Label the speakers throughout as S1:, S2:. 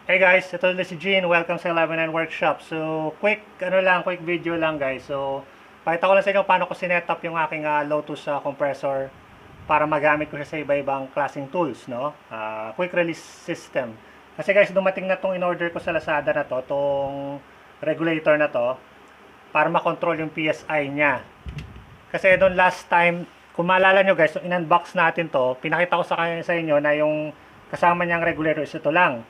S1: Hey guys, ito ulit si Gene. Welcome sa 11 Workshop. So, quick video lang guys. So, pakita ko lang sa inyo paano ko sinetup yung aking Lotus compressor para magamit ko siya sa iba-ibang klaseng tools, no? Quick release system. Kasi guys, dumating na tong in-order ko sa Lazada na to, tong regulator na to, para makontrol yung PSI niya. Kasi doon last time, kung maalala nyo guys, so in-unbox natin to, pinakita ko sa inyo na yung kasama niyang regulator is ito lang.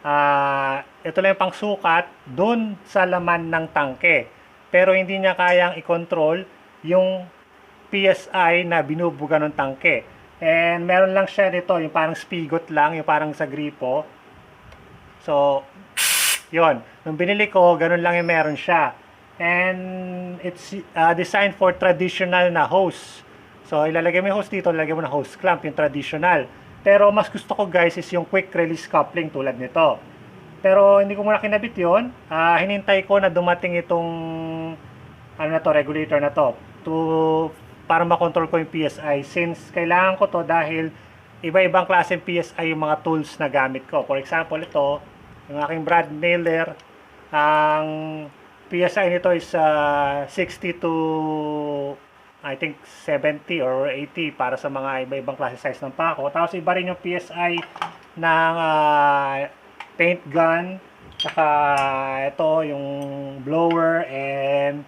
S1: Ito lang yung pangsukat dun sa laman ng tangke. Pero hindi niya kayang i-control yung PSI na binubuga ng tangke. And meron lang siya nito, yung parang spigot lang, yung parang sa gripo. So, yon. Nung binili ko, ganun lang yung meron siya. And it's designed for traditional na hose. So, ilalagay mo yung hose dito, ilalagay mo na hose clamp, yung traditional. Pero mas gusto ko guys is yung quick release coupling tulad nito. Pero hindi ko muna kinabit yun. Hinintay ko na dumating itong ano na to, regulator na to para makontrol ko yung PSI. Since kailangan ko to dahil iba-ibang klaseng PSI yung mga tools na gamit ko. For example, ito, yung aking brad nailer, ang PSI nito is 60 to I think 70 or 80 para sa mga iba-ibang klase size ng pako. Tapos iba rin yung PSI ng paint gun, saka ito yung blower, and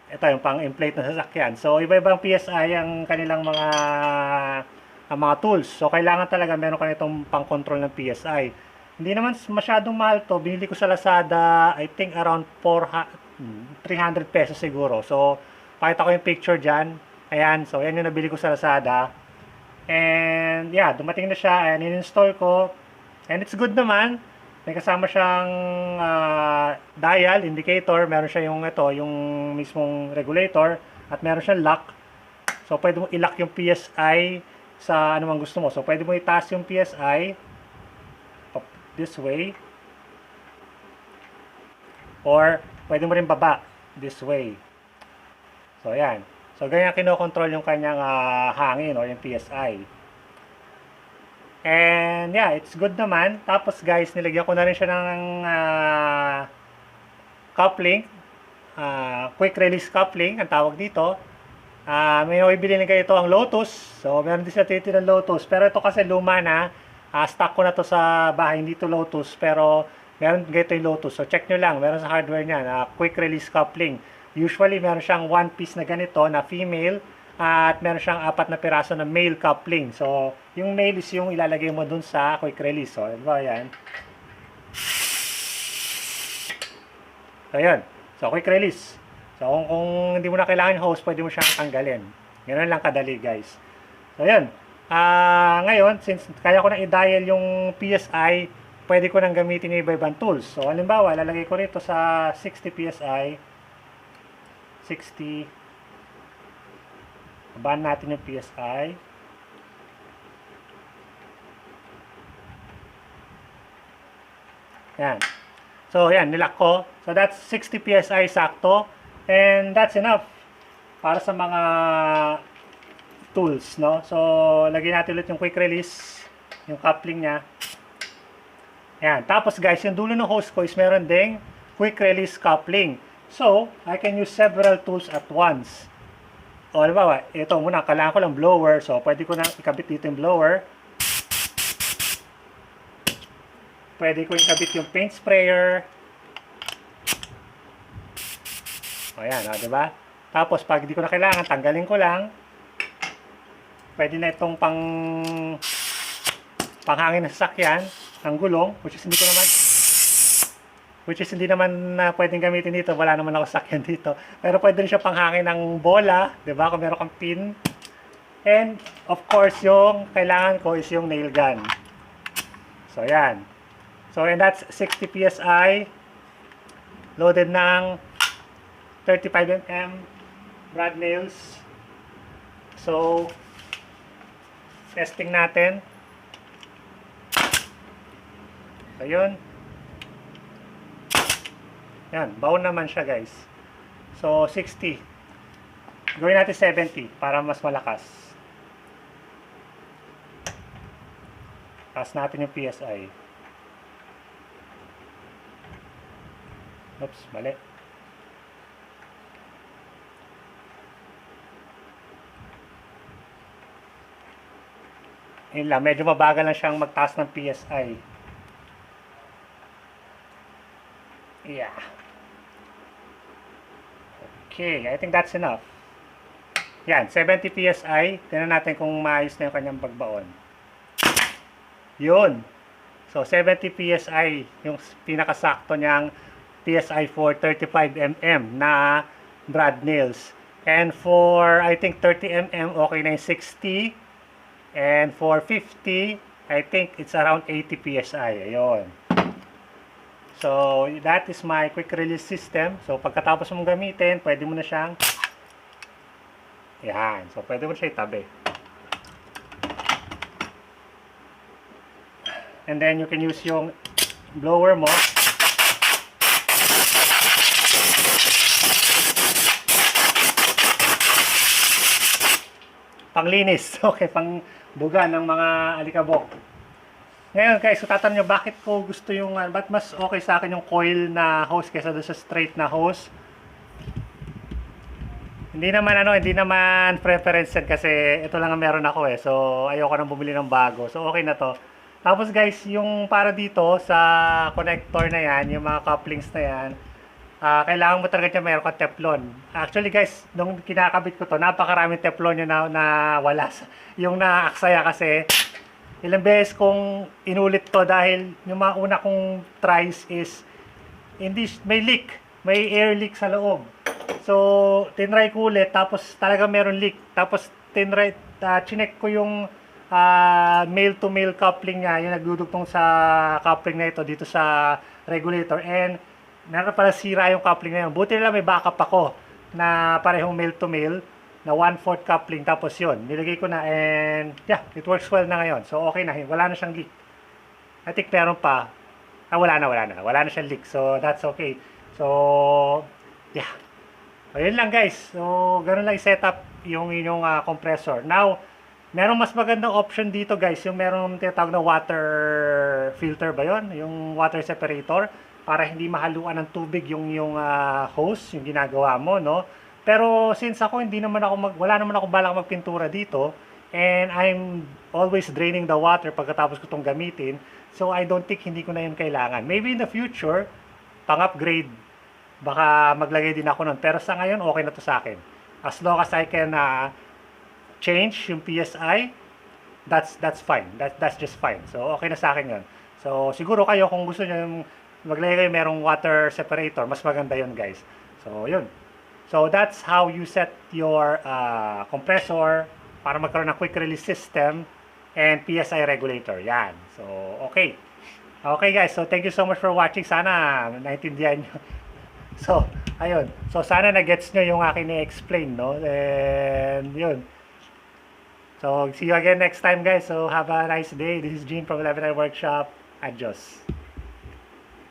S1: ito yung pang-inflate na sasakyan. So iba-ibang PSI ang kanilang mga tools. So kailangan talaga meron ka nitong pang-control ng PSI. Hindi naman masyadong mahal to. Binili ko sa Lazada, I think around 300 pesos siguro. So pakita ko yung picture dyan. Ayan, so yan yung nabili ko sa Lazada. And yeah, dumating na siya and in-install ko. And it's good naman. May kasama siyang dial, indicator. Meron siya yung ito, yung mismong regulator. At meron siyang lock. So pwede mo i-lock yung PSI sa anumang gusto mo. So pwede mo itaas yung PSI up this way. Or pwede mo rin baba this way. So, ayan. So, ganyan kinokontrol yung kanyang hangin o yung PSI. And, yeah, it's good naman. Tapos, guys, nilagyan ko na rin siya ng coupling. Quick release coupling, ang tawag dito. May nabibili na ganito ang Lotus. So, meron din sila tinitin ng Lotus. Pero ito kasi luma na. Stock ko na to sa bahay. Hindi to Lotus. Pero, meron ganito yung Lotus. So, check nyo lang. Meron sa hardware niya. Quick release coupling. Usually, meron siyang one piece na ganito na female at meron siyang 4 na piraso na male coupling. So, yung male is yung ilalagay mo dun sa quick release. So, diba yan? So, yun. So, quick release. So, kung hindi mo na kailangan yung hose, pwede mo siyang tanggalin. Ganun lang kadali, guys. So, yun. Ngayon, since kaya ko na i-dial yung PSI, pwede ko nang gamitin yung iba-ibang tools. So, halimbawa, lalagay ko rito sa 60 PSI. 60. Babaan natin yung PSI. Yan. So, yan, nilock ko. So, that's 60 PSI sakto. And that's enough para sa mga tools, no? So, lagyan natin ulit yung quick release, yung coupling niya. Yan. Tapos, guys, yung dulo ng hose ko is meron ding quick release coupling. So, I can use several tools at once. O, halimbawa, ito muna, kailangan ko lang blower. So, pwede ko na ikabit dito yung blower. Pwede ko ikabit yung paint sprayer. O, yan, diba? Tapos, pag di ko na kailangan, tanggalin ko lang. Pwede na itong panghangin na sasakyan, ng gulong, which is hindi naman pwedeng gamitin dito. Wala naman ako sakyan dito. Pero pwede rin siya panghangin ng bola, 'di ba? Kung meron kang pin. And of course, yung kailangan ko is yung nail gun. So, yan. So, and that's 60 PSI loaded ng 35mm brad nails. So, testing natin. So, yun. Yan, bound naman siya guys. So, 60. Gawin natin 70 para mas malakas. Taas natin yung PSI. Oops, mali. Yun lang, medyo mabagal lang siyang magtaas ng PSI. Yeah. Okay, I think that's enough. Yan, 70 PSI. Tingnan natin kung maayos na yung kanyang pagbaon. Yun. So, 70 PSI, yung pinakasakto niyang PSI for 35mm na brad nails. And for, I think, 30mm, okay na yung 60. And for 50, I think it's around 80 PSI. Ayun. So, that is my quick release system. So, pagkatapos mong gamitin, pwede mo na siyang yan. So, pwede mo siya itabi. And then, you can use yung blower mo. Panglinis. Okay, pang buga ng mga alikabok. Ngayon guys, so tatanong nyo, bakit ko gusto yung, ba't mas okay sa akin yung coil na hose kaysa doon sa straight na hose? Hindi naman preference yan kasi ito lang ang meron ako eh. So, ayoko nang bumili ng bago. So, okay na to. Tapos guys, yung para dito sa connector na yan, yung mga couplings na yan, kailangan mo talaga dyan mayroon ka teflon. Actually guys, nung kinakabit ko to, napakaraming teflon yun na wala. Yung naaksaya kasi, ilang beses kong inulit to dahil yung mga una kong tries is, hindi, may leak. May air leak sa loob. So, tinry ko ulit, tapos talaga meron leak. Tapos, chinek ko yung male-to-male coupling niya, yung nagdudugtong sa coupling na ito dito sa regulator. And, meron pala sira yung coupling na yun. Buti nila may backup ako na parehong male-to-male na 1/4 coupling. Tapos yun, nilagay ko na and yeah, it works well na ngayon. So, okay na. Wala na siyang leak. I think meron pa. Wala na. Wala na siyang leak. So, that's okay. So, yeah. Ayun lang guys. So, ganun lang i-setup yung inyong compressor. Now, merong mas magandang option dito guys. Yung merong tinatawag na water filter ba yun? Yung water separator. Para hindi mahaluan ng tubig yung hose, yung ginagawa mo, no? Pero since ako wala naman ako balak magpintura dito. And I'm always draining the water pagkatapos ko itong gamitin. So, I don't think hindi ko na yun kailangan. Maybe in the future, pang-upgrade, baka maglagay din ako nun. Pero sa ngayon, okay na to sa akin. As long as I can change yung PSI, that's fine. That's just fine. So, okay na sa akin yun. So, siguro kayo, kung gusto nyo maglagay kayo merong water separator, mas maganda yun guys. So, yun. So, that's how you set your compressor para magkaroon ng quick release system and PSI regulator. Yan. So, okay. Okay guys, so thank you so much for watching. Sana naintindihan nyo. So, ayun. So, sana na-gets nyo yung akin i-explain, no? And, yun. So, see you again next time, guys. So, have a nice day. This is Gene from 11i Workshop. Adios.